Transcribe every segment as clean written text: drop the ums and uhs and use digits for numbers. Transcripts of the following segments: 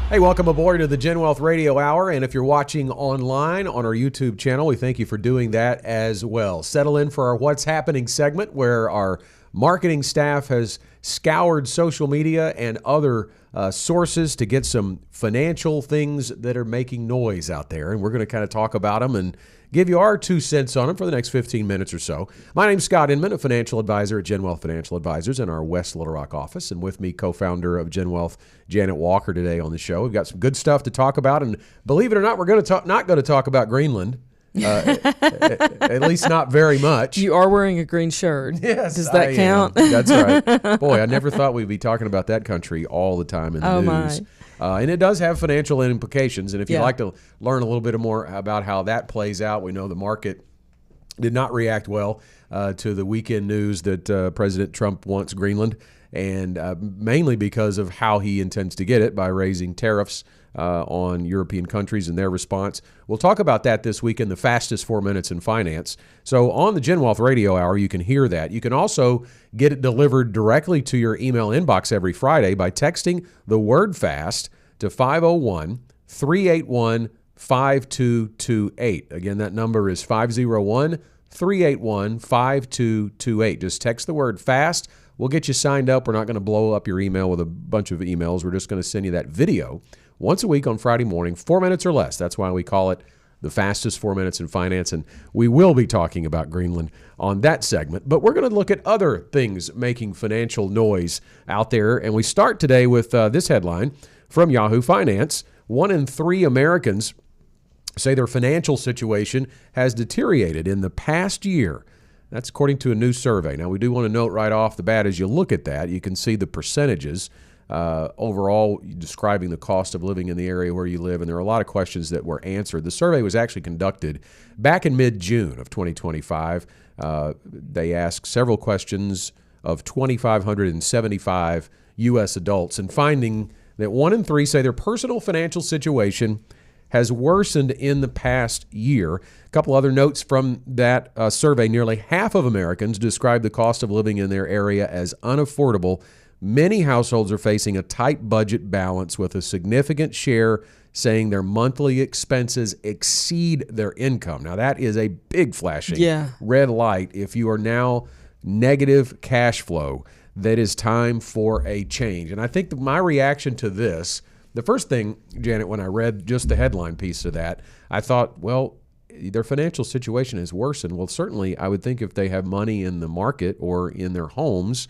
Hey, welcome aboard to the GenWealth Radio Hour. And if you're watching online on our YouTube channel, we thank you for doing that as well. Settle in for our What's Happening segment, where our marketing staff has scoured social media and other sources to get some financial things that are making noise out there. And we're going to kind of talk about them and give you our 2 cents on them for the next 15 minutes or so. My name's Scott Inman, a financial advisor at GenWealth Financial Advisors in our West Little Rock office. And with me, co-founder of GenWealth, Janet Walker, today on the show. We've got some good stuff to talk about. And believe it or not, we're not going to talk about Greenland. At least not very much. You are wearing a green shirt. Yes. Does that count? That's right. Boy, I never thought we'd be talking about that country all the time in the news. And it does have financial implications. And if you'd like to learn a little bit more about how that plays out, we know the market did not react well to the weekend news that President Trump wants Greenland, and mainly because of how he intends to get it by raising tariffs on European countries and their response. We'll talk about that this week in the fastest 4 minutes in finance. So on the GenWealth Radio Hour, you can hear that. You can also get it delivered directly to your email inbox every Friday by texting the word FAST to 501-381-5228. Again, that number is 501-381-5228. Just text the word FAST. We'll get you signed up. We're not going to blow up your email with a bunch of emails. We're just going to send you that video once a week on Friday morning, 4 minutes or less. That's why we call it the fastest 4 minutes in finance. And we will be talking about Greenland on that segment. But we're going to look at other things making financial noise out there. And we start today with this headline from Yahoo Finance. 1 in 3 Americans say their financial situation has deteriorated in the past year. That's according to a new survey. Now, we do want to note right off the bat, as you look at that, you can see the percentages overall describing the cost of living in the area where you live, and there are a lot of questions that were answered. The survey was actually conducted back in mid-June of 2025. They asked several questions of 2,575 U.S. adults, and finding that 1 in 3 say their personal financial situation has worsened in the past year. A couple other notes from that survey. Nearly half of Americans describe the cost of living in their area as unaffordable. Many households are facing a tight budget balance, with a significant share saying their monthly expenses exceed their income. Now, that is a big flashing red light. If you are now negative cash flow, that is time for a change. And I think my reaction to this, the first thing, Janet, when I read just the headline piece of that, I thought, well, their financial situation has worsened. Well, certainly I would think if they have money in the market or in their homes,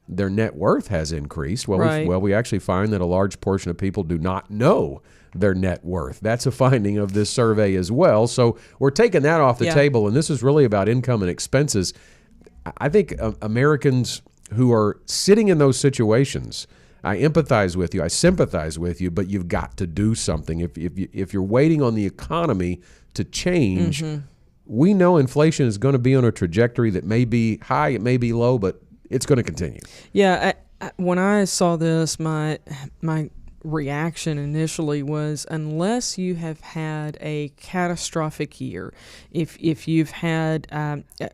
their net worth has increased. Well, we actually find that a large portion of people do not know their net worth. That's a finding of this survey as well. So we're taking that off the table, and this is really about income and expenses. I think Americans who are sitting in those situations, I empathize with you, I sympathize with you, but you've got to do something. If you're waiting on the economy to change, we know inflation is going to be on a trajectory that may be high, it may be low, but it's going to continue. Yeah, when I saw this, my reaction initially was, unless you have had a catastrophic year, if you've had,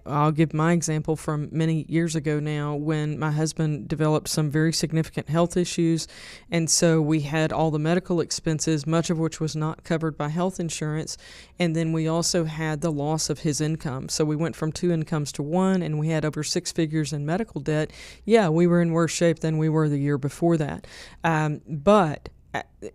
I'll give my example from many years ago now, when my husband developed some very significant health issues, and so we had all the medical expenses, much of which was not covered by health insurance, and then we also had the loss of his income. So we went from 2 incomes to 1, and we had over 6 figures in medical debt. Yeah, we were in worse shape than we were the year before that. But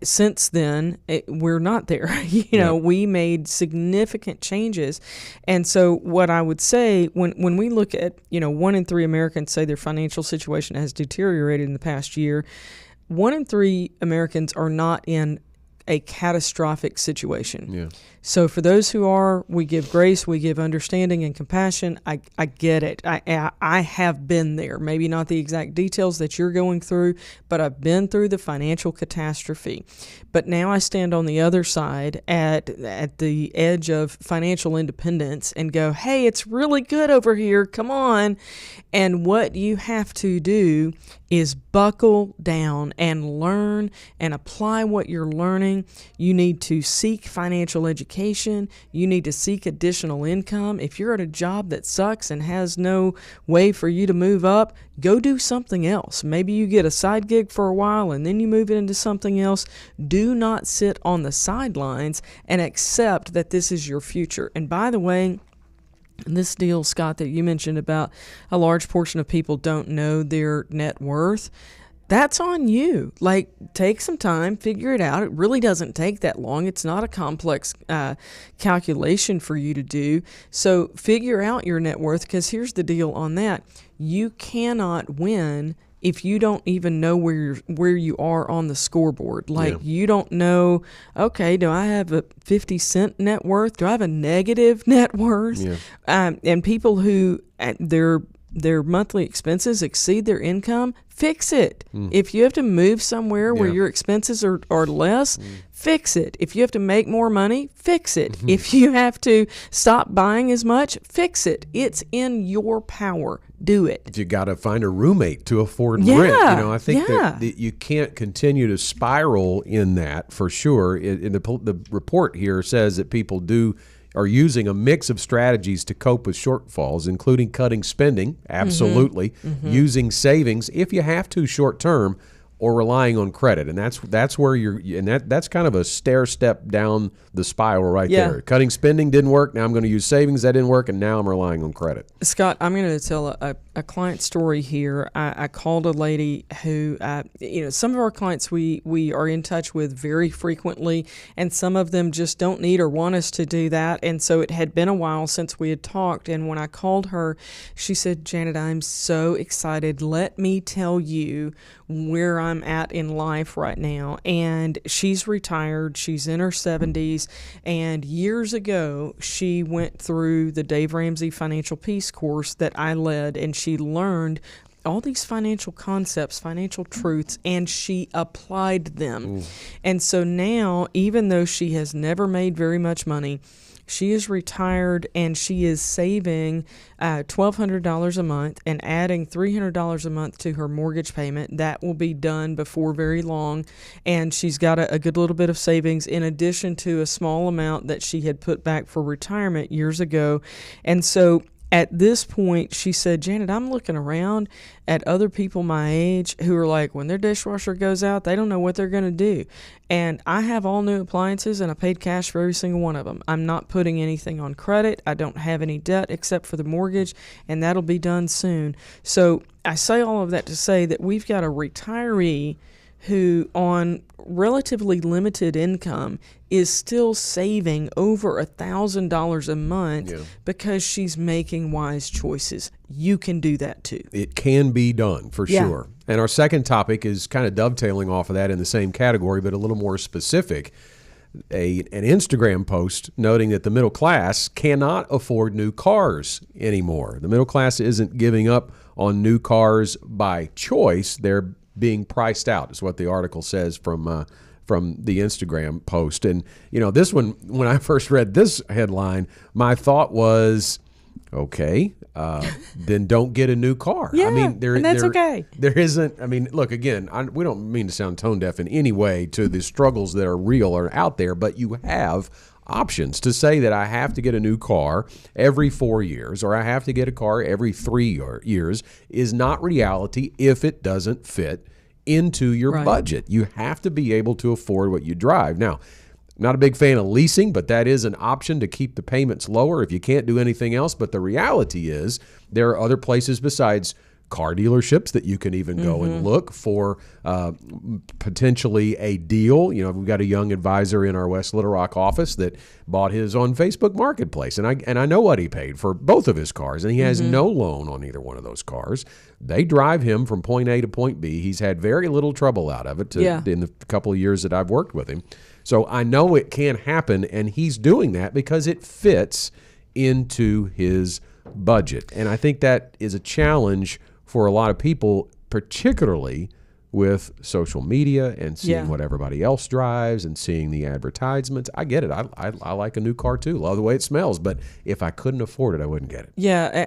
since then, we're not there. We made significant changes. And so what I would say, when we look at, 1 in 3 Americans say their financial situation has deteriorated in the past year, 1 in 3 Americans are not in a catastrophic situation. Yeah. So for those who are, we give grace, we give understanding and compassion. I get it. I have been there. Maybe not the exact details that you're going through, but I've been through the financial catastrophe. But now I stand on the other side at the edge of financial independence and go, hey, it's really good over here. Come on. And what you have to do is buckle down and learn and apply what you're learning. You need to seek financial education. vacation. You need to seek additional income. If you're at a job that sucks and has no way for you to move up, go do something else. Maybe you get a side gig for a while and then you move it into something else. Do not sit on the sidelines and accept that this is your future. And by the way, this deal, Scott, that you mentioned about a large portion of people don't know their net worth, that's on you. Like, take some time, figure it out. It really doesn't take that long. It's not a complex calculation for you to do. So figure out your net worth, because here's the deal on that. You cannot win if you don't even know where you are on the scoreboard. Like, you don't know, okay, do I have a 50-cent net worth? Do I have a negative net worth? And people who their monthly expenses exceed their income, fix it. If you have to move somewhere where your expenses are less, fix it. If you have to make more money, fix it. If you have to stop buying as much, fix it. It's in your power. Do it. You got to find a roommate to afford rent. I think that you can't continue to spiral in that, for sure. The report here says that people are using a mix of strategies to cope with shortfalls, including cutting spending, absolutely, using savings if you have to short term, or relying on credit. And that's where that's kind of a stair step down the spiral right there. Cutting spending didn't work. Now I'm going to use savings. That didn't work. And now I'm relying on credit. Scott, I'm going to tell a client story here. I called a lady who, some of our clients we are in touch with very frequently, and some of them just don't need or want us to do that. And so it had been a while since we had talked. And when I called her, she said, Janet, I'm so excited. Let me tell you where I'm at in life right now. And she's retired. She's in her 70s. And years ago, she went through the Dave Ramsey Financial Peace course that I led, and she learned all these financial concepts, financial truths, and she applied them. And so now, even though she has never made very much money, she is retired and she is saving $1,200 a month and adding $300 a month to her mortgage payment. That will be done before very long. And she's got a good little bit of savings in addition to a small amount that she had put back for retirement years ago. And so at this point, she said, Janet, I'm looking around at other people my age who are like, when their dishwasher goes out, they don't know what they're going to do. And I have all new appliances, and I paid cash for every single one of them. I'm not putting anything on credit. I don't have any debt except for the mortgage, and that'll be done soon. So I say all of that to say that we've got a retiree who, on relatively limited income, is still saving over $1,000 a month because she's making wise choices. You can do that too. It can be done, for sure. And our second topic is kind of dovetailing off of that in the same category, but a little more specific. An Instagram post noting that the middle class cannot afford new cars anymore. The middle class isn't giving up on new cars by choice. They're being priced out, is what the article says from the Instagram post. And, this one, when I first read this headline, my thought was, okay, then don't get a new car. I mean, that's okay. There isn't, look, again, we don't mean to sound tone deaf in any way to the struggles that are real or out there, but you have options. To say that I have to get a new car every 4 years or I have to get a car every 3 years is not reality if it doesn't fit into your budget. You have to be able to afford what you drive. Now, I'm not a big fan of leasing, but that is an option to keep the payments lower if you can't do anything else. But the reality is there are other places besides car dealerships that you can even go and look for potentially a deal. We've got a young advisor in our West Little Rock office that bought his on Facebook Marketplace, and I know what he paid for both of his cars, and he has no loan on either one of those cars. They drive him from point A to point B. He's had very little trouble out of it in the couple of years that I've worked with him. So I know it can happen, and he's doing that because it fits into his budget. And I think that is a challenge for a lot of people, particularly with social media and seeing what everybody else drives and seeing the advertisements. I get it. I like a new car too. Love the way it smells. But if I couldn't afford it, I wouldn't get it. Yeah.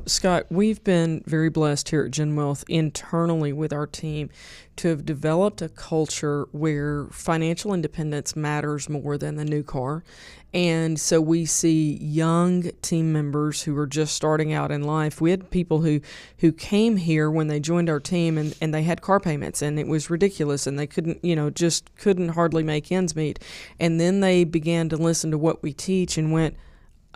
Scott, we've been very blessed here at GenWealth internally with our team to have developed a culture where financial independence matters more than the new car. And so we see young team members who are just starting out in life. We had people who came here when they joined our team and they had car payments and it was ridiculous and they couldn't, just couldn't hardly make ends meet. And then they began to listen to what we teach and went,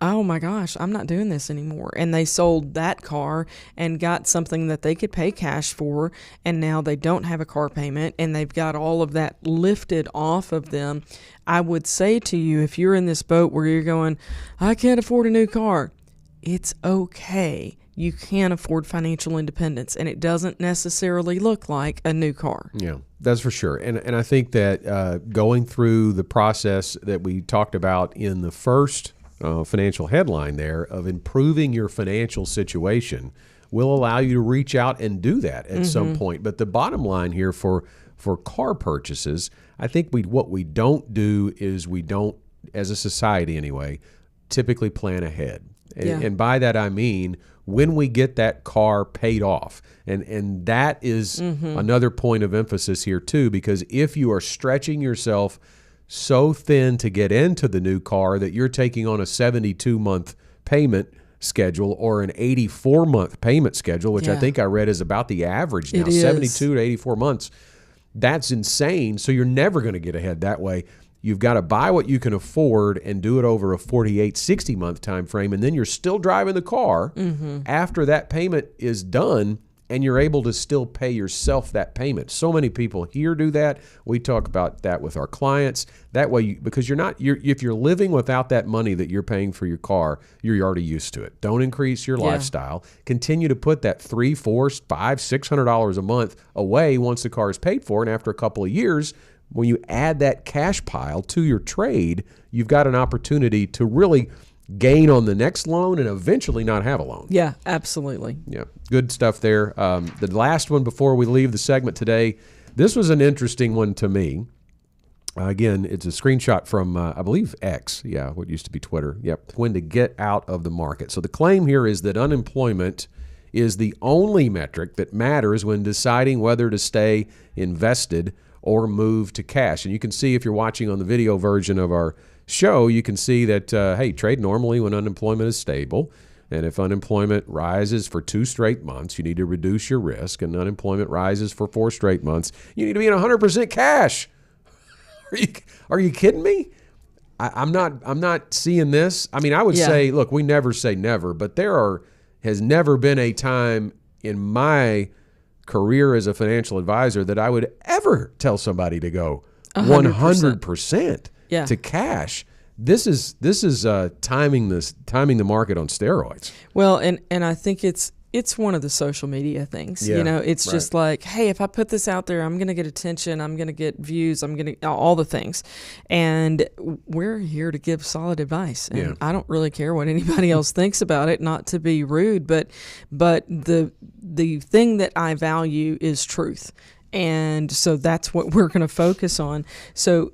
oh my gosh, I'm not doing this anymore. And they sold that car and got something that they could pay cash for. And now they don't have a car payment and they've got all of that lifted off of them. I would say to you, if you're in this boat where you're going, I can't afford a new car, it's okay. You can afford financial independence, and it doesn't necessarily look like a new car. Yeah, that's for sure. And I think that going through the process that we talked about in the first financial headline there of improving your financial situation will allow you to reach out and do that at some point. But the bottom line here for car purchases, I think what we don't do is we don't, as a society anyway, typically plan ahead. And by that I mean when we get that car paid off. And that is another point of emphasis here too, because if you are stretching yourself so thin to get into the new car that you're taking on a 72-month payment schedule or an 84-month payment schedule, which I think I read is about the average now, 72 to 84 months, that's insane. So you're never going to get ahead that way. You've got to buy what you can afford and do it over a 48, 60-month time frame, and then you're still driving the car after that payment is done, and you're able to still pay yourself that payment. So many people here do that. We talk about that with our clients. That way, because if you're living without that money that you're paying for your car, you're already used to it. Don't increase your lifestyle. Continue to put that $300, $400, $500, $600 a month away once the car is paid for, and after a couple of years, when you add that cash pile to your trade, you've got an opportunity to really gain on the next loan and eventually not have a loan. Yeah, absolutely. Yeah, good stuff there. The last one before we leave the segment today, this was an interesting one to me. Again, it's a screenshot from, I believe, X. Yeah, what used to be Twitter. Yep. When to get out of the market. So the claim here is that unemployment is the only metric that matters when deciding whether to stay invested or move to cash. And you can see if you're watching on the video version of our show, you can see that, hey, trade normally when unemployment is stable. And if unemployment rises for 2 straight months, you need to reduce your risk. And unemployment rises for 4 straight months, you need to be in 100% cash. Are you kidding me? I'm not seeing this. I mean, I would say, look, we never say never, but has never been a time in my career as a financial advisor that I would ever tell somebody to go 100% to cash. This is timing the market on steroids. Well, and I think it's one of the social media things. Yeah, it's just like, hey, if I put this out there, I'm going to get attention, I'm going to get views, I'm going to all the things. And we're here to give solid advice. And I don't really care what anybody else thinks about it, not to be rude, but the thing that I value is truth. And so that's what we're going to focus on. So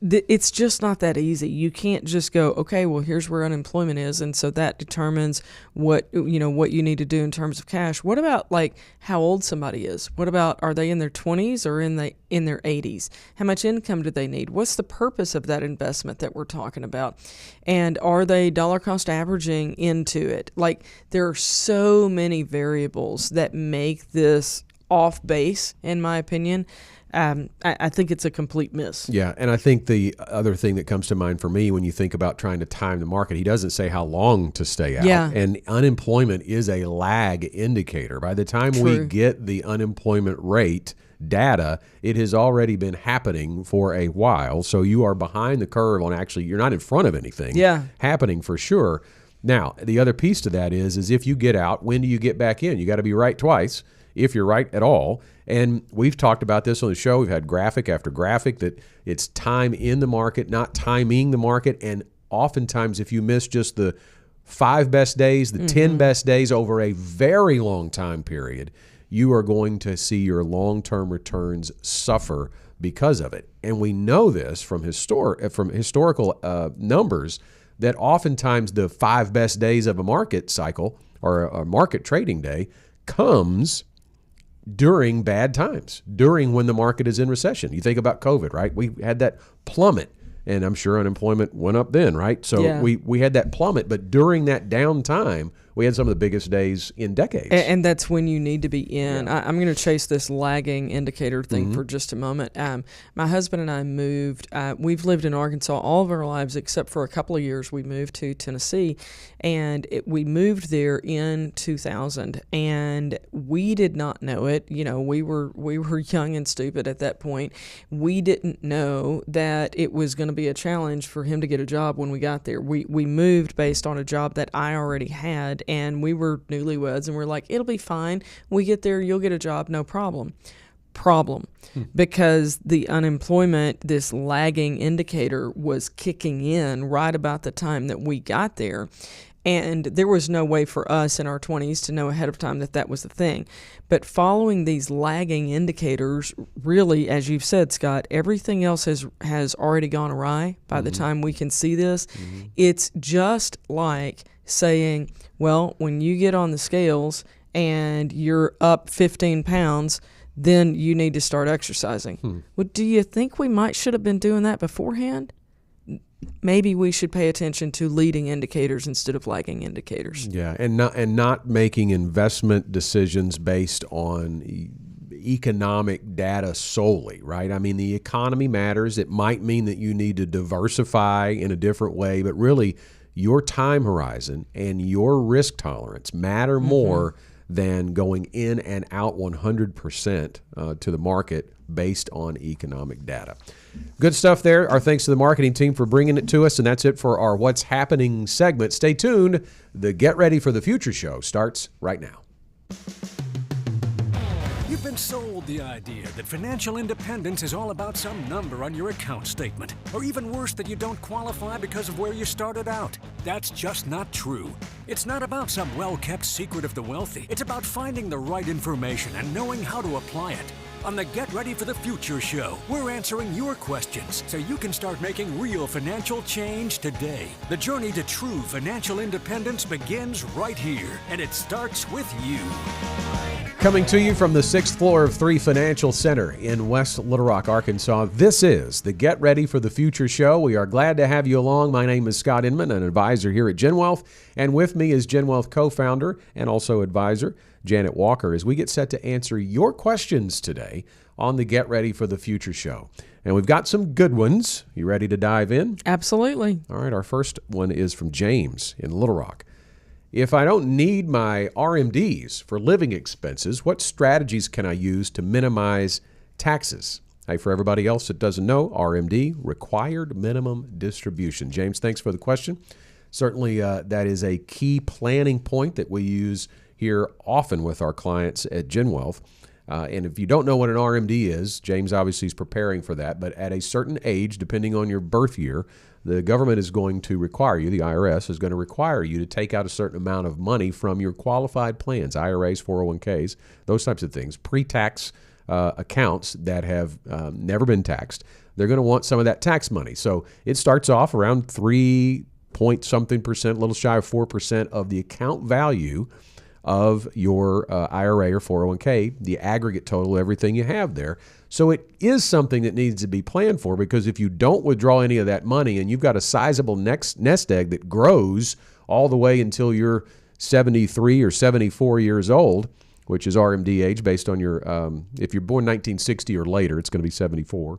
it's just not that easy. You can't just go, okay, well, here's where unemployment is, and so that determines what you need to do in terms of cash. What about like how old somebody is? What about, are they in their 20s or in their 80s? How much income do they need? What's the purpose of that investment that we're talking about? And are they dollar cost averaging into it? Like, there are so many variables that make this off base, in my opinion. I think it's a complete miss. Yeah, and I think the other thing that comes to mind for me when you think about trying to time the market, he doesn't say how long to stay out. Yeah. And unemployment is a lag indicator. By the time we get the unemployment rate data, it has already been happening for a while. So you are behind the curve on you're not in front of anything happening for sure. Now, the other piece to that is if you get out, when do you get back in? You got to be right twice, if you're right at all. And we've talked about this on the show. We've had graphic after graphic that it's time in the market, not timing the market. And oftentimes, if you miss just the 5 best days, the 10 best days over a very long time period, you are going to see your long-term returns suffer because of it. And we know this from historical numbers that oftentimes the 5 best days of a market cycle or a market trading day comes during bad times, during when the market is in recession. You think about COVID, right? We had that plummet and I'm sure unemployment went up then, right? So we had that plummet, but during that downtime, we had some of the biggest days in decades. And that's when you need to be in. Yeah. I'm going to chase this lagging indicator thing for just a moment. My husband and I moved. We've lived in Arkansas all of our lives except for a couple of years. We moved to Tennessee, and we moved there in 2000, and we did not know it. You know, we were young and stupid at that point. We didn't know that it was going to be a challenge for him to get a job when we got there. We moved based on a job that I already had, and we were newlyweds, and we're like, it'll be fine. We get there, you'll get a job, no problem. Because the unemployment, this lagging indicator, was kicking in right about the time that we got there. And there was no way for us in our 20s to know ahead of time that that was the thing. But following these lagging indicators, really, as you've said, Scott, everything else has already gone awry by the time we can see this. It's just like saying, well, when you get on the scales and you're up 15 pounds, then you need to start exercising. Well, do you think we should have been doing that beforehand? Maybe we should pay attention to leading indicators instead of lagging indicators. Yeah, and not making investment decisions based on economic data solely, right? I mean, the economy matters. It might mean that you need to diversify in a different way, but really your time horizon and your risk tolerance matter more than going in and out 100% to the market based on economic data. Good stuff there. Our thanks to the marketing team for bringing it to us, and that's it for our What's Happening segment. Stay tuned. The Get Ready for the Future show starts right now. You've been sold the idea that financial independence is all about some number on your account statement, or even worse, that you don't qualify because of where you started out. That's just not true. It's not about some well-kept secret of the wealthy. It's about finding the right information and knowing how to apply it. On the Get Ready for the Future show, we're answering your questions so you can start making real financial change today. The journey to true financial independence begins right here, and it starts with you. Coming to you from the 6th floor of 3 Financial Center in West Little Rock, Arkansas, this is the Get Ready for the Future show. We are glad to have you along. My name is Scott Inman, an advisor here at GenWealth, and with me is GenWealth co-founder and also advisor Janet Walker, as we get set to answer your questions today on the Get Ready for the Future show. And we've got some good ones. You ready to dive in? Absolutely. All right, our first one is from James in Little Rock. If I don't need my RMDs for living expenses, what strategies can I use to minimize taxes? Hey, for everybody else that doesn't know, RMD, required minimum distribution. James, thanks for the question. Certainly, that is a key planning point that we use here often with our clients at GenWealth. And if you don't know what an RMD is, James obviously is preparing for that, but at a certain age, depending on your birth year, the government is going to require you, the IRS is going to require you to take out a certain amount of money from your qualified plans, IRAs, 401ks, those types of things, pre-tax accounts that have never been taxed. They're going to want some of that tax money. So it starts off around 3-point-something%, a little shy of 4% of the account value of your IRA or 401k, the aggregate total, everything you have there. So it is something that needs to be planned for, because if you don't withdraw any of that money and you've got a sizable nest egg that grows all the way until you're 73 or 74 years old, which is RMD age based on your, if you're born 1960 or later, it's going to be 74,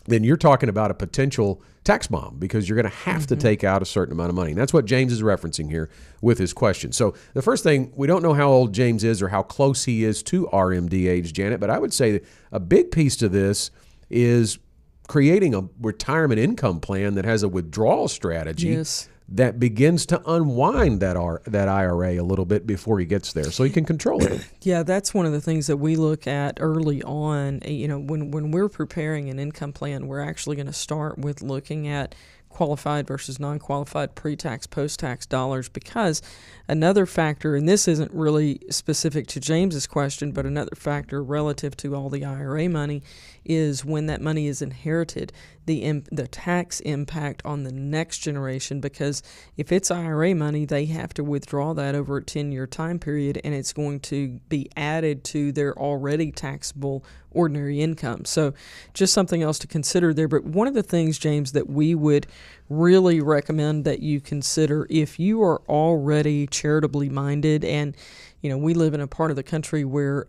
then you're talking about a potential tax bomb, because you're going to have to take out a certain amount of money. And that's what James is referencing here with his question. So the first thing, we don't know how old James is or how close he is to RMD age, Janet, but I would say that a big piece to this is creating a retirement income plan that has a withdrawal strategy that begins to unwind that IRA a little bit before he gets there, so he can control it. Yeah, that's one of the things that we look at early on. You know, when we're preparing an income plan, we're actually going to start with looking at qualified versus non-qualified pre-tax, post-tax dollars, because another factor, and this isn't really specific to James's question, but another factor relative to all the IRA money is when that money is inherited. the tax impact on the next generation, because if it's IRA money, they have to withdraw that over a 10-year time period, and it's going to be added to their already taxable ordinary income. So just something else to consider there. But one of the things, James, that we would really recommend that you consider if you are already charitably minded, and we live in a part of the country where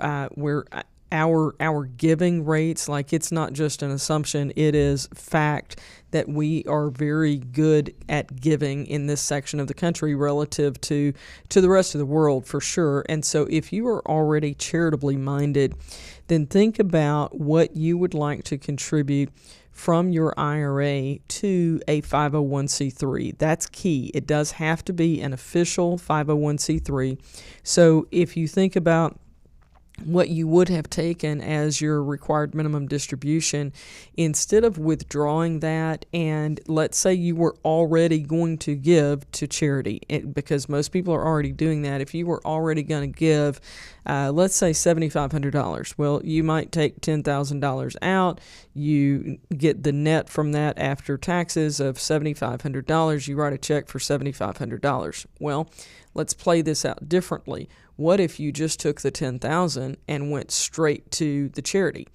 our giving rates, like, it's not just an assumption, it is fact that we are very good at giving in this section of the country relative to the rest of the world, for sure. And so if you are already charitably minded, then think about what you would like to contribute from your IRA to a 501c3. That's key. It does have to be an official 501c3. So if you think about what you would have taken as your required minimum distribution, instead of withdrawing that, and let's say you were already going to give to charity, because most people are already doing that. If you were already going to give, let's say $7,500, well, you might take $10,000 out. You get the net from that after taxes of $7,500. You write a check for $7,500. Well, let's play this out differently. What if you just took the $10,000 and went straight to the charity?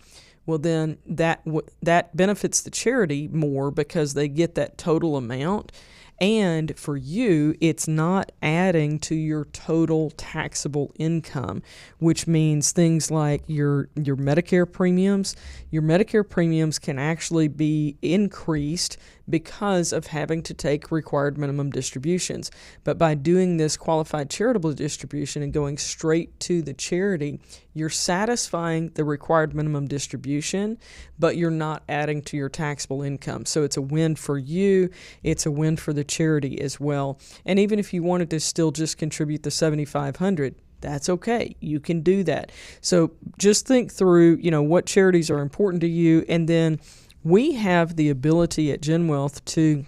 Well, then that benefits the charity more because they get that total amount. And for you, it's not adding to your total taxable income, which means things like your Medicare premiums. Your Medicare premiums can actually be increased because of having to take required minimum distributions. But by doing this qualified charitable distribution and going straight to the charity, you're satisfying the required minimum distribution, but you're not adding to your taxable income. So it's a win for you. It's a win for the charity as well. And even if you wanted to still just contribute the $7,500, that's okay. You can do that. So just think through, what charities are important to you, and then we have the ability at GenWealth to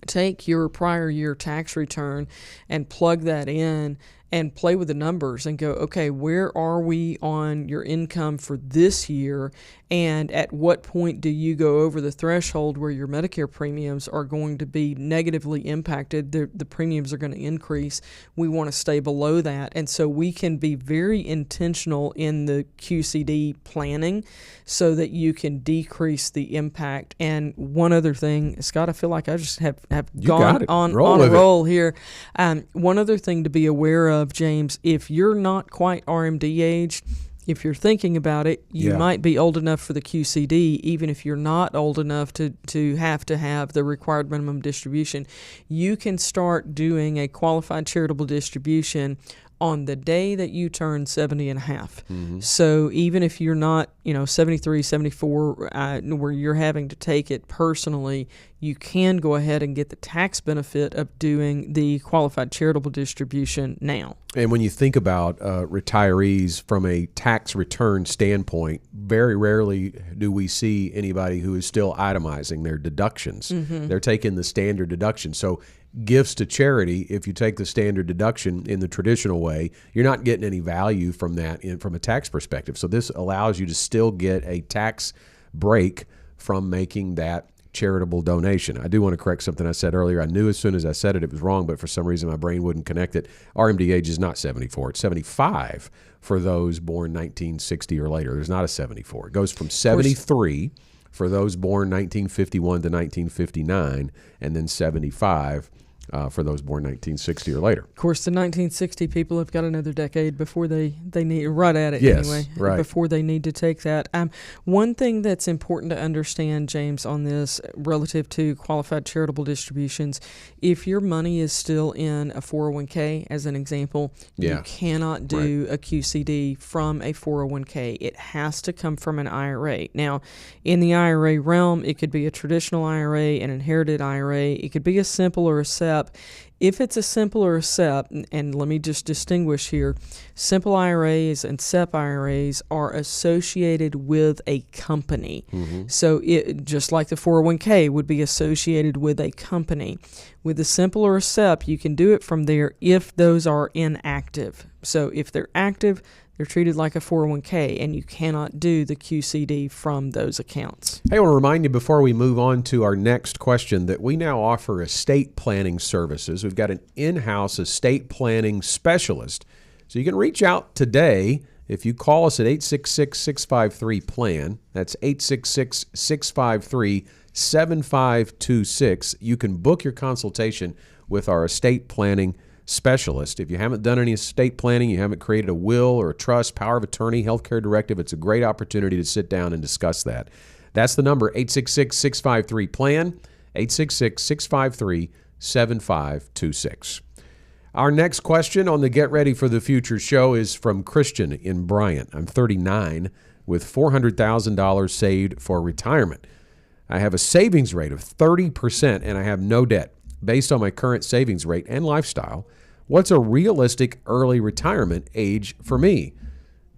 take your prior year tax return and plug that in and play with the numbers and go, okay, where are we on your income for this year? And at what point do you go over the threshold where your Medicare premiums are going to be negatively impacted? The premiums are going to increase. We want to stay below that. And so we can be very intentional in the QCD planning so that you can decrease the impact. And one other thing, Scott, I feel like I just have gone on a roll here. One other thing to be aware of, James, if you're not quite RMD aged, if you're thinking about it, you might be old enough for the QCD, even if you're not old enough to have the required minimum distribution. You can start doing a qualified charitable distribution on the day that you turn 70 and a half. Mm-hmm. So even if you're not, 73, 74, where you're having to take it personally, you can go ahead and get the tax benefit of doing the qualified charitable distribution now. And when you think about retirees from a tax return standpoint, very rarely do we see anybody who is still itemizing their deductions. Mm-hmm. They're taking the standard deduction. So gifts to charity, if you take the standard deduction in the traditional way, you're not getting any value from that from a tax perspective. So this allows you to still get a tax break from making that charitable donation. I do want to correct something I said earlier. I knew as soon as I said it was wrong, but for some reason my brain wouldn't connect it. RMD age is not 74. It's 75 for those born 1960 or later. There's not a 74. It goes from 73 for those born 1951 to 1959, and then 75 for those born 1960 or later. Of course, the 1960 people have got another decade before they need, right at it anyway, right. Before they need to take that. One thing that's important to understand, James, on this relative to qualified charitable distributions, if your money is still in a 401k, as an example, you cannot do a QCD from a 401k. It has to come from an IRA. Now, in the IRA realm, it could be a traditional IRA, an inherited IRA. It could be a simple or a SEP. If it's a simple or a SEP, and let me just distinguish here, simple IRAs and SEP IRAs are associated with a company. Mm-hmm. So it, just like the 401k would be associated with a company. With a simple or a SEP, you can do it from there if those are inactive. So if they're active, They're treated like a 401k, and you cannot do the QCD from those accounts. Hey, I want to remind you before we move on to our next question that we now offer estate planning services. We've got an in-house estate planning specialist. So you can reach out today if you call us at 866-653-PLAN. That's 866-653-7526. You can book your consultation with our estate planning specialist. If you haven't done any estate planning, you haven't created a will or a trust, power of attorney, healthcare directive, it's a great opportunity to sit down and discuss that. That's the number, 866-653-PLAN, 866-653-7526. Our next question on the Get Ready for the Future show is from Christian in Bryant. I'm 39 with $400,000 saved for retirement. I have a savings rate of 30% and I have no debt. Based on my current savings rate and lifestyle, what's a realistic early retirement age for me?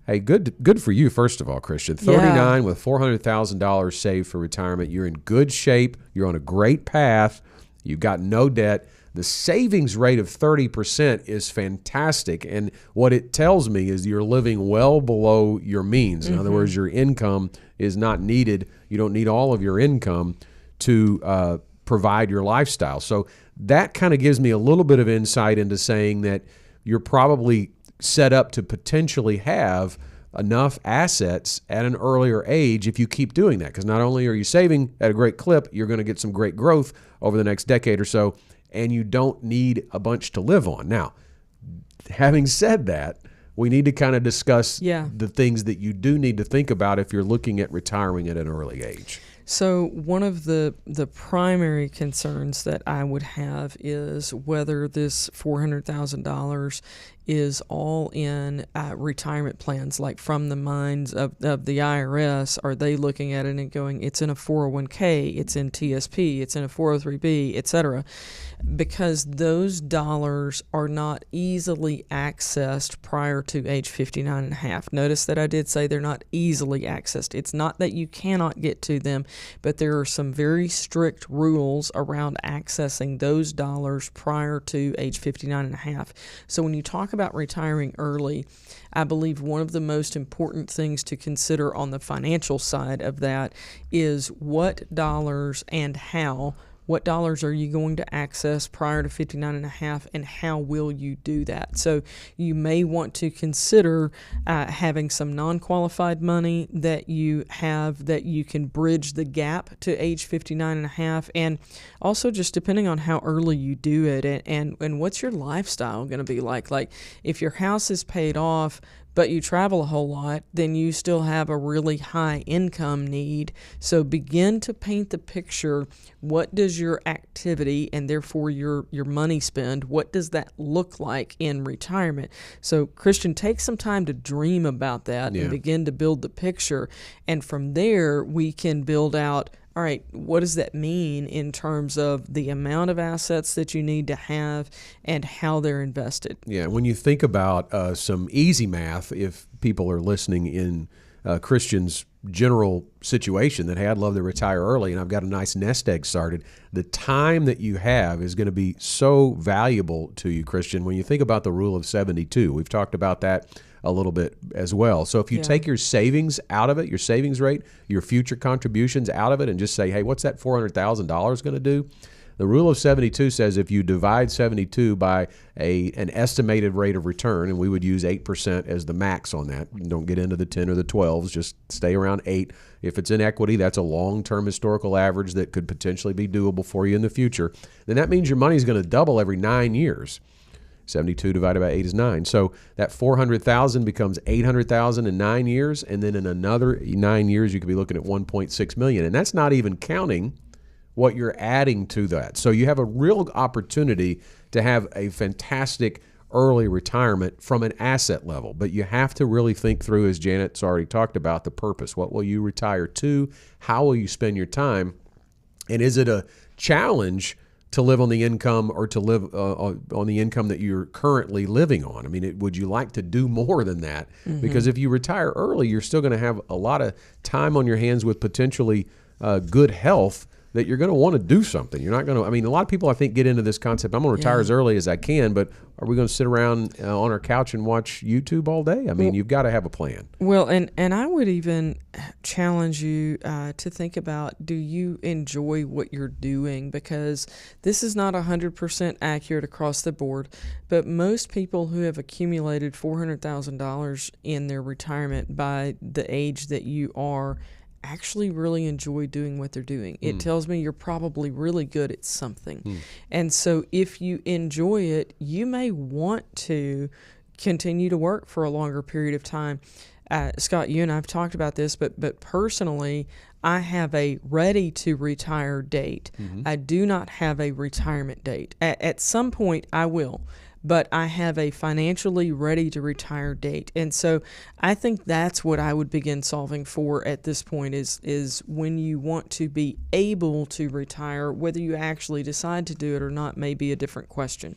Hey, good for you, first of all, Christian. 39 with $400,000 saved for retirement. You're in good shape. You're on a great path. You've got no debt. The savings rate of 30% is fantastic, and what it tells me is you're living well below your means. In other words, your income is not needed. You don't need all of your income to provide your lifestyle. So that kind of gives me a little bit of insight into saying that you're probably set up to potentially have enough assets at an earlier age if you keep doing that, because not only are you saving at a great clip, you're going to get some great growth over the next decade or so, and you don't need a bunch to live on. Now, having said that, we need to kind of discuss the things that you do need to think about if you're looking at retiring at an early age. So one of the primary concerns that I would have is whether this $400,000 is all in retirement plans, like from the minds of the IRS. Are they looking at it and going, it's in a 401k, it's in TSP, it's in a 403b, etc.? Because those dollars are not easily accessed prior to age 59 and a half. Notice that I did say they're not easily accessed. It's not that you cannot get to them, but there are some very strict rules around accessing those dollars prior to age 59 and a half. So when you talk about retiring early, I believe one of the most important things to consider on the financial side of that is what dollars and how. What dollars are you going to access prior to 59 and a half, and how will you do that? So you may want to consider having some non-qualified money that you have that you can bridge the gap to age 59 and a half, and also just depending on how early you do it and what's your lifestyle going to be like. Like if your house is paid off, but you travel a whole lot, then you still have a really high income need. So begin to paint the picture. What does your activity and therefore your money spend, what does that look like in retirement? So Christian, take some time to dream about that and begin to build the picture. And from there, we can build out, all right, what does that mean in terms of the amount of assets that you need to have and how they're invested? Yeah, when you think about some easy math, if people are listening in Christian's general situation that, hey, I'd love to retire early and I've got a nice nest egg started, the time that you have is going to be so valuable to you, Christian. When you think about the rule of 72, we've talked about that a little bit as well. So if you take your savings out of it, your savings rate, your future contributions out of it, and just say, hey, what's that $400,000 going to do? The rule of 72 says if you divide 72 by an estimated rate of return, and we would use 8% as the max on that. Don't get into the 10 or the 12s, just stay around 8. If it's in equity, that's a long-term historical average that could potentially be doable for you in the future. Then that means your money is going to double every 9 years. 72 divided by 8 is 9. So that $400,000 becomes $800,000 in 9 years, and then in another 9 years you could be looking at $1.6 million, and that's not even counting what you're adding to that. So you have a real opportunity to have a fantastic early retirement from an asset level, but you have to really think through, as Janet's already talked about, the purpose. What will you retire to? How will you spend your time? And is it a challenge to live on the income or to live on the income that you're currently living on? I mean, would you like to do more than that? Mm-hmm. Because if you retire early, you're still going to have a lot of time on your hands with potentially good health that you're going to want to do something. You're not going to, I mean, a lot of people I think get into this concept, I'm going to retire as early as I can, but are we going to sit around on our couch and watch YouTube all day? I mean, you've got to have a plan. Well, and I would even challenge you to think about, do you enjoy what you're doing? Because this is not 100% accurate across the board, but most people who have accumulated $400,000 in their retirement by the age that you are actually really enjoy doing what they're doing. It tells me you're probably really good at something. And so if you enjoy it, you may want to continue to work for a longer period of time. Scott, you and I have talked about this, but personally, I have a ready to retire date. I do not have a retirement date. At some point, I will. But I have a financially ready to retire date. And so I think that's what I would begin solving for at this point is when you want to be able to retire. Whether you actually decide to do it or not may be a different question.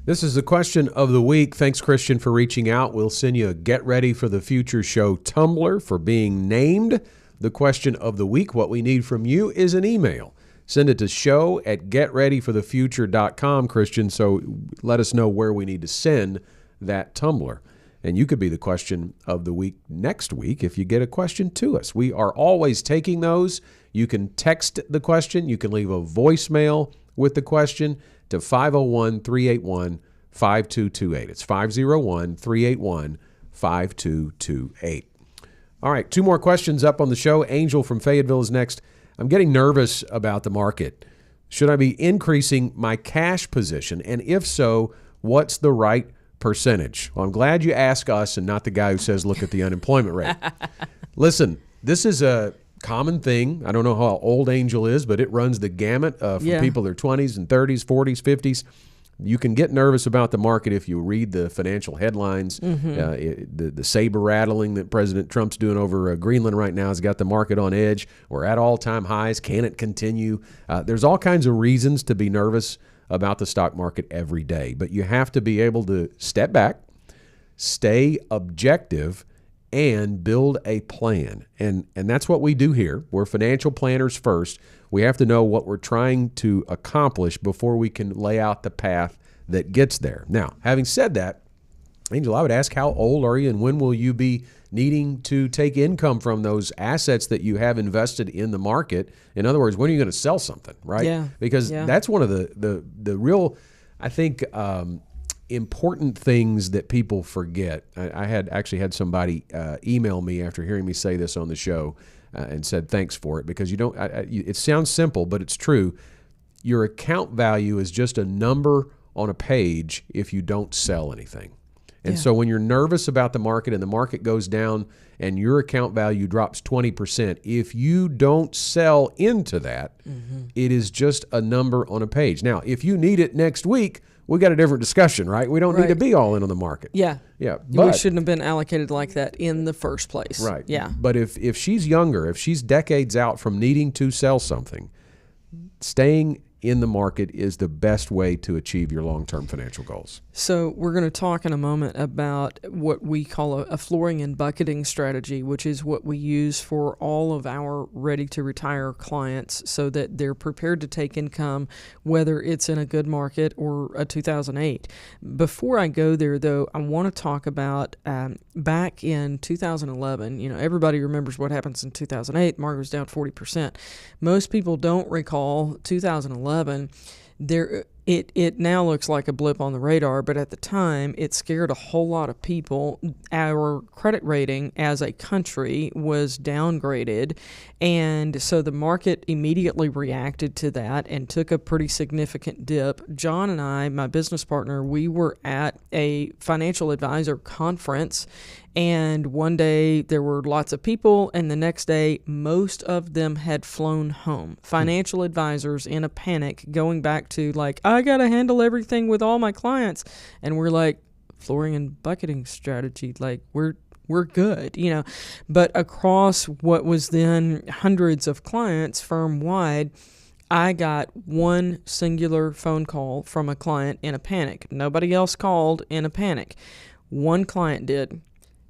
This is the question of the week. Thanks, Christian, for reaching out. We'll send you a Get Ready for the Future show tumbler for being named the question of the week. What we need from you is an email. Send it to show@getreadyforthefuture.com, Christian, so let us know where we need to send that tumbler. And you could be the question of the week next week if you get a question to us. We are always taking those. You can text the question. You can leave a voicemail with the question to 501-381-5228. It's 501-381-5228. All right, 2 more questions up on the show. Angel from Fayetteville is next. I'm getting nervous about the market. Should I be increasing my cash position? And if so, what's the right percentage? Well, I'm glad you asked us and not the guy who says, look at the unemployment rate. Listen, this is a common thing. I don't know how old Angel is, but it runs the gamut from people in their 20s and 30s, 40s, 50s. You can get nervous about the market if you read the financial headlines. The saber rattling that President Trump's doing over Greenland right now has got the market on edge. We're at all-time highs. Can it continue? There's all kinds of reasons to be nervous about the stock market every day. But you have to be able to step back, stay objective, and build a plan. And that's what we do here. We're financial planners first. We have to know what we're trying to accomplish before we can lay out the path that gets there. Now, having said that, Angel, I would ask, how old are you and when will you be needing to take income from those assets that you have invested in the market? In other words, when are you going to sell something, right? Yeah. Because that's one of the real, I think, important things that people forget. I had actually had somebody email me after hearing me say this on the show and said thanks for it, because you don't. It sounds simple, but it's true. Your account value is just a number on a page if you don't sell anything. And so when you're nervous about the market and the market goes down and your account value drops 20%, if you don't sell into that, it is just a number on a page. Now, if you need it next week, we got a different discussion, right? We don't need to be all in on the market. Yeah. But we shouldn't have been allocated like that in the first place. Right. Yeah. But if she's younger, if she's decades out from needing to sell something, staying in the market is the best way to achieve your long-term financial goals. So we're going to talk in a moment about what we call a flooring and bucketing strategy, which is what we use for all of our ready-to-retire clients so that they're prepared to take income, whether it's in a good market or a 2008. Before I go there, though, I want to talk about back in 2011. You know, everybody remembers what happens in 2008. Market was down 40%. Most people don't recall 2011. It now looks like a blip on the radar, but at the time, it scared a whole lot of people. Our credit rating as a country was downgraded, and so the market immediately reacted to that and took a pretty significant dip. John and I, my business partner, we were at a financial advisor conference, and one day there were lots of people, and the next day most of them had flown home. Financial advisors in a panic, going back to like, I got to handle everything with all my clients. And we're like, flooring and bucketing strategy, like we're good, you know. But across what was then hundreds of clients firm-wide, I got one singular phone call from a client in a panic. Nobody else called in a panic. One client did.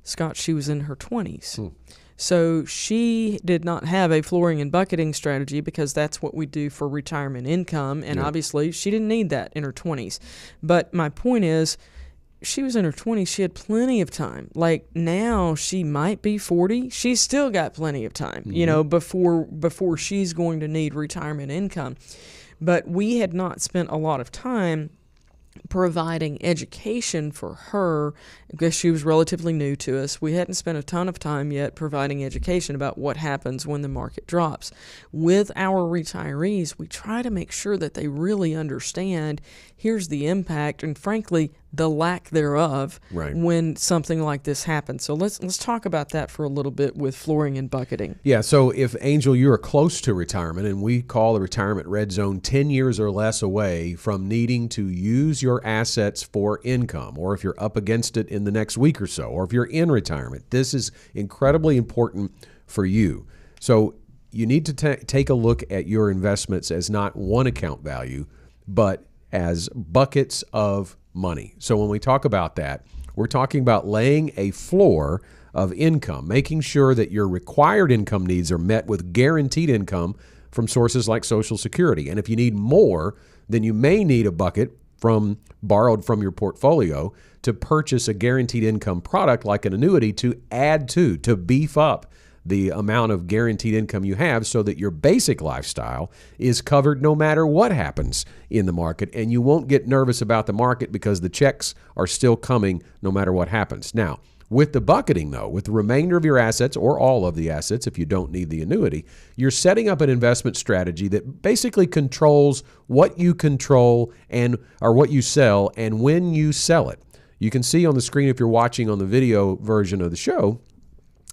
Scott, she was in her 20s. So she did not have a flooring and bucketing strategy because that's what we do for retirement income. And obviously she didn't need that in her 20s. But my point is, she was in her 20s. She had plenty of time. Like now she might be 40. She's still got plenty of time, before she's going to need retirement income. But we had not spent a lot of time providing education for her because she was relatively new to us. We hadn't spent a ton of time yet providing education about what happens when the market drops. With our retirees, we try to make sure that they really understand here's the impact and, frankly, the lack thereof when something like this happens. So let's talk about that for a little bit with flooring and bucketing. Yeah, so if, Angel, you are close to retirement, and we call the retirement red zone 10 years or less away from needing to use your assets for income, or if you're up against it in the next week or so, or if you're in retirement, this is incredibly important for you. So you need to take a look at your investments as not one account value, but as buckets of money. So when we talk about that, we're talking about laying a floor of income, making sure that your required income needs are met with guaranteed income from sources like Social Security. And if you need more, then you may need a bucket borrowed from your portfolio to purchase a guaranteed income product like an annuity to add to beef up the amount of guaranteed income you have so that your basic lifestyle is covered no matter what happens in the market, and you won't get nervous about the market because the checks are still coming no matter what happens. Now, with the bucketing, though, with the remainder of your assets or all of the assets, if you don't need the annuity, you're setting up an investment strategy that basically controls what you control or what you sell and when you sell it. You can see on the screen, if you're watching on the video version of the show,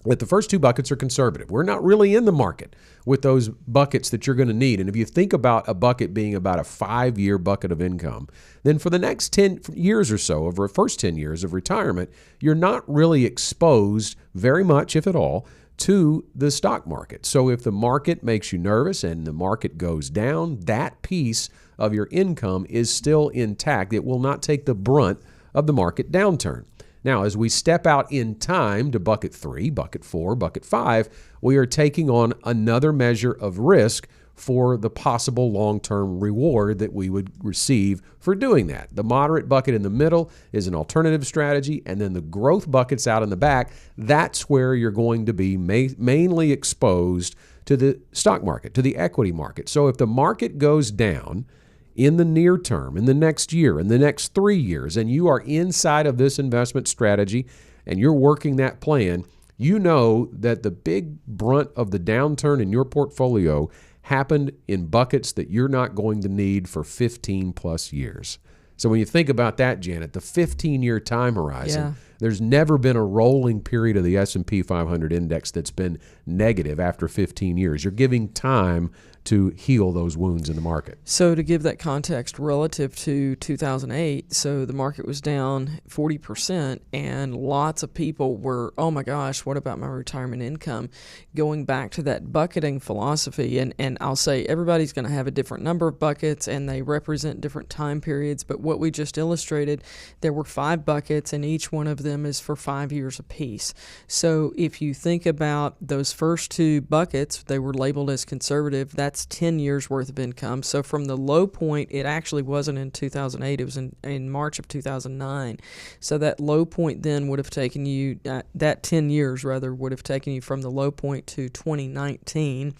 that the first two buckets are conservative. We're not really in the market with those buckets that you're going to need. And if you think about a bucket being about a 5-year bucket of income, then for the next 10 years or so, over the first 10 years of retirement, you're not really exposed very much, if at all, to the stock market. So if the market makes you nervous and the market goes down, that piece of your income is still intact. It will not take the brunt of the market downturn. Now, as we step out in time to bucket 3, bucket 4, bucket 5, we are taking on another measure of risk for the possible long-term reward that we would receive for doing that. The moderate bucket in the middle is an alternative strategy, and then the growth buckets out in the back, that's where you're going to be mainly exposed to the stock market, to the equity market. So if the market goes down in the near term, in the next year, in the next 3 years, and you are inside of this investment strategy and you're working that plan, you know that the big brunt of the downturn in your portfolio happened in buckets that you're not going to need for 15 plus years. So when you think about that, Janet, the 15-year time horizon, there's never been a rolling period of the S&P 500 index that's been negative after 15 years. You're giving time to heal those wounds in the market. So to give that context relative to 2008, so the market was down 40% and lots of people were, oh my gosh, what about my retirement income? Going back to that bucketing philosophy, and I'll say everybody's going to have a different number of buckets and they represent different time periods, but what we just illustrated, there were 5 buckets and each one of them is for 5 years apiece. So if you think about those first 2 buckets, they were labeled as conservative, that's 10 years worth of income. So from the low point, it actually wasn't in 2008, it was in March of 2009. So that low point then would have taken you, that 10 years rather, would have taken you from the low point to 2019.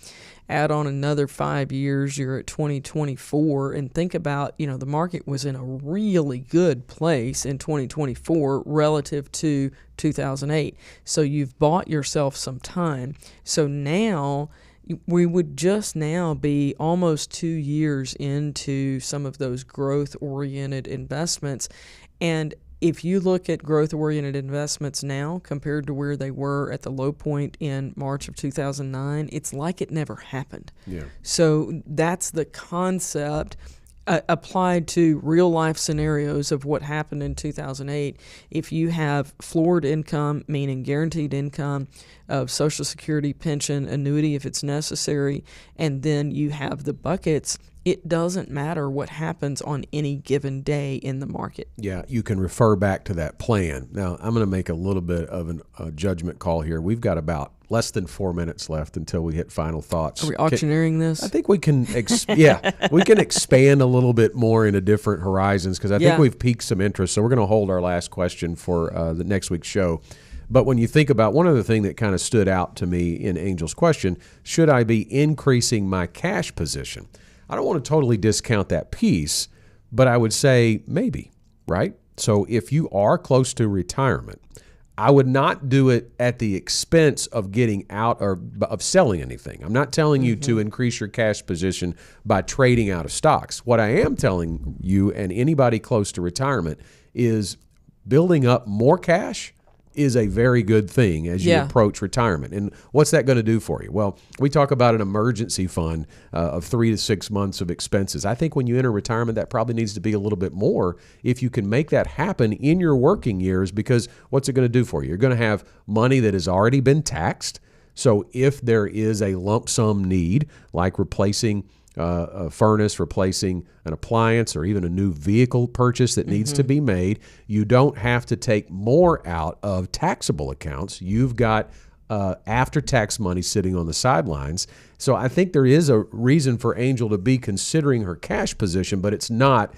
Add on another 5 years, you're at 2024, and think about, the market was in a really good place in 2024 relative to 2008. So you've bought yourself some time. So now we would just now be almost 2 years into some of those growth-oriented investments. And if you look at growth-oriented investments now compared to where they were at the low point in March of 2009, it's like it never happened. Yeah. So that's the concept applied to real-life scenarios of what happened in 2008. If you have floored income, meaning guaranteed income of Social Security, pension, annuity if it's necessary, and then you have the buckets, it doesn't matter what happens on any given day in the market. Yeah, you can refer back to that plan. Now, I'm going to make a little bit of a judgment call here. We've got about less than 4 minutes left until we hit final thoughts. Are we auctioneering this? I think we can, we can expand a little bit more into different horizons because I think we've piqued some interest. So we're going to hold our last question for the next week's show. But when you think about one other thing that kind of stood out to me in Angel's question, should I be increasing my cash position? I don't want to totally discount that piece, but I would say maybe, right? So if you are close to retirement, I would not do it at the expense of getting out or of selling anything. I'm not telling you to increase your cash position by trading out of stocks. What I am telling you and anybody close to retirement is building up more cash is a very good thing as you approach retirement. And what's that going to do for you? Well, we talk about an emergency fund of 3 to 6 months of expenses. I think when you enter retirement, that probably needs to be a little bit more if you can make that happen in your working years, because what's it going to do for you? You're going to have money that has already been taxed. So if there is a lump sum need, like replacing a furnace, replacing an appliance, or even a new vehicle purchase that needs to be made, you don't have to take more out of taxable accounts. You've got after-tax money sitting on the sidelines. So I think there is a reason for Angel to be considering her cash position, but it's not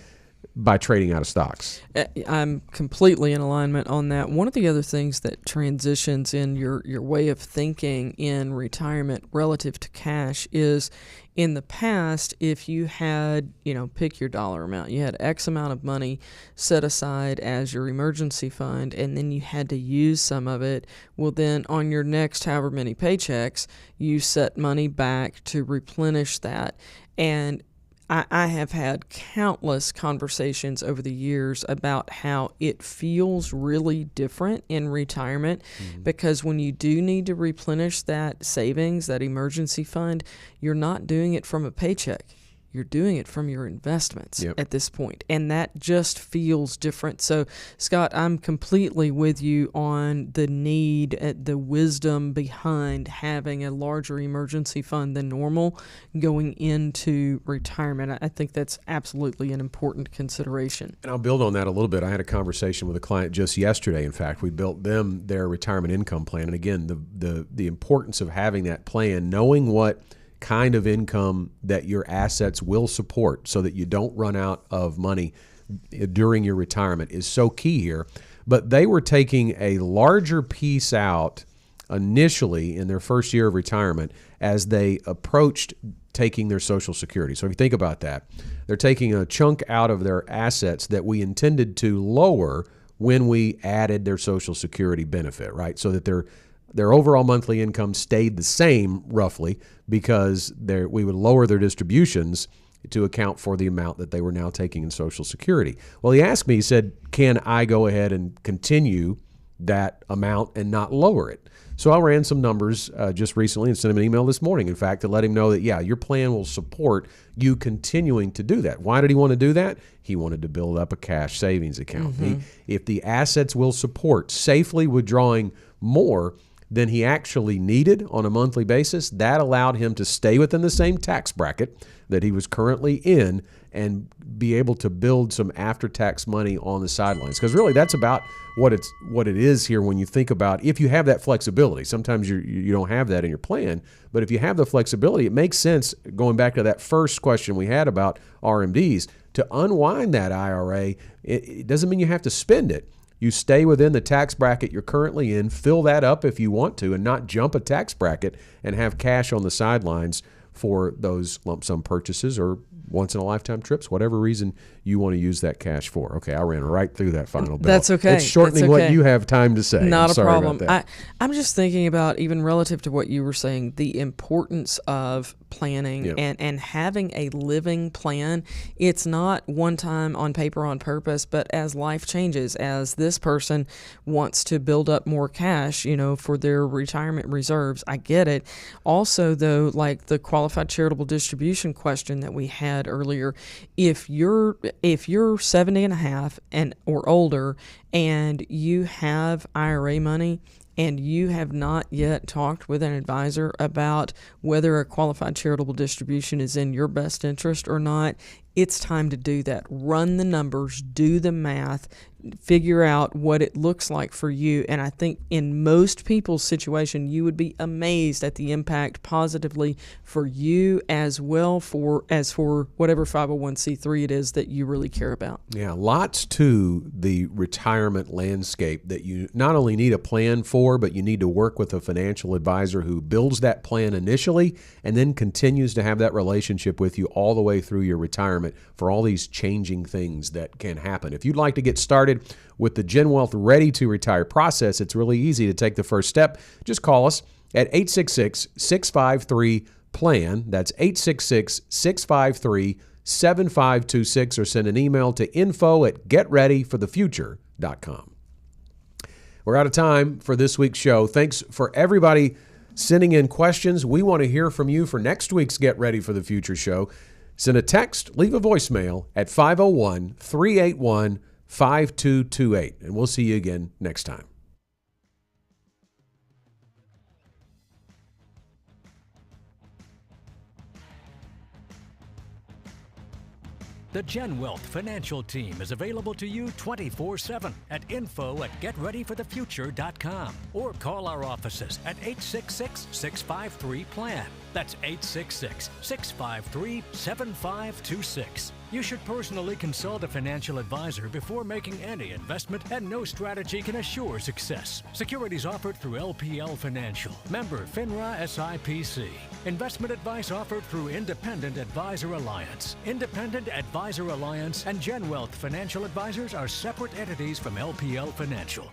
by trading out of stocks. I'm completely in alignment on that. One of the other things that transitions in your way of thinking in retirement relative to cash is, in the past, if you had, pick your dollar amount, you had X amount of money set aside as your emergency fund, and then you had to use some of it. Well, then on your next however many paychecks, you set money back to replenish that. And I have had countless conversations over the years about how it feels really different in retirement, because when you do need to replenish that savings, that emergency fund, you're not doing it from a paycheck. You're doing it from your investments at this point, and that just feels different. So, Scott, I'm completely with you on the need, the wisdom behind having a larger emergency fund than normal going into retirement. I think that's absolutely an important consideration. And I'll build on that a little bit. I had a conversation with a client just yesterday. In fact, we built them their retirement income plan. And again, the importance of having that plan, knowing what kind of income that your assets will support so that you don't run out of money during your retirement, is so key here. But they were taking a larger piece out initially in their first year of retirement as they approached taking their Social Security. So if you think about that, they're taking a chunk out of their assets that we intended to lower when we added their Social Security benefit, right? So that their overall monthly income stayed the same roughly, because we would lower their distributions to account for the amount that they were now taking in Social Security. Well, he asked me, he said, can I go ahead and continue that amount and not lower it? So I ran some numbers just recently and sent him an email this morning, in fact, to let him know that, your plan will support you continuing to do that. Why did he want to do that? He wanted to build up a cash savings account. If the assets will support safely withdrawing more than he actually needed on a monthly basis, that allowed him to stay within the same tax bracket that he was currently in and be able to build some after-tax money on the sidelines. Because really, that's about what it is here when you think about, if you have that flexibility. Sometimes you don't have that in your plan, but if you have the flexibility, it makes sense, going back to that first question we had about RMDs, to unwind that IRA. It doesn't mean you have to spend it. You stay within the tax bracket you're currently in, fill that up if you want to, and not jump a tax bracket, and have cash on the sidelines for those lump sum purchases or once-in-a-lifetime trips, whatever reason you want to use that cash for. Okay, I ran right through that final bill. That's okay. It's shortening what you have time to say. Not I'm sorry a problem. about that. I'm just thinking about, even relative to what you were saying, the importance of planning and having a living plan. It's not one time on paper on purpose, but as life changes, as this person wants to build up more cash, for their retirement reserves, I get it. Also, though, like the qualified charitable distribution question that we had earlier, if you're 70 and a half or older and you have IRA money and you have not yet talked with an advisor about whether a qualified charitable distribution is in your best interest or not, it's time to do that. Run the numbers, do the math, figure out what it looks like for you. And I think in most people's situation, you would be amazed at the impact positively for you as well as for whatever 501c3 it is that you really care about. Yeah, lots to the retirement landscape that you not only need a plan for, but you need to work with a financial advisor who builds that plan initially and then continues to have that relationship with you all the way through your retirement for all these changing things that can happen. If you'd like to get started with the GenWealth Ready to Retire process, it's really easy to take the first step. Just call us at 866-653-PLAN. That's 866-653-7526, or send an email to info@getreadyforthefuture.com. We're out of time for this week's show. Thanks for everybody sending in questions. We want to hear from you for next week's Get Ready for the Future show. Send a text, leave a voicemail at 501-381-5228, and we'll see you again next time. The GenWealth financial team is available to you 24/7 at info@getreadyforthefuture.com, or call our offices at 866-653-PLAN. That's 866-653-7526. You should personally consult a financial advisor before making any investment, and no strategy can assure success. Securities offered through LPL Financial. Member FINRA SIPC. Investment advice offered through Independent Advisor Alliance. Independent Advisor Alliance and GenWealth Financial Advisors are separate entities from LPL Financial.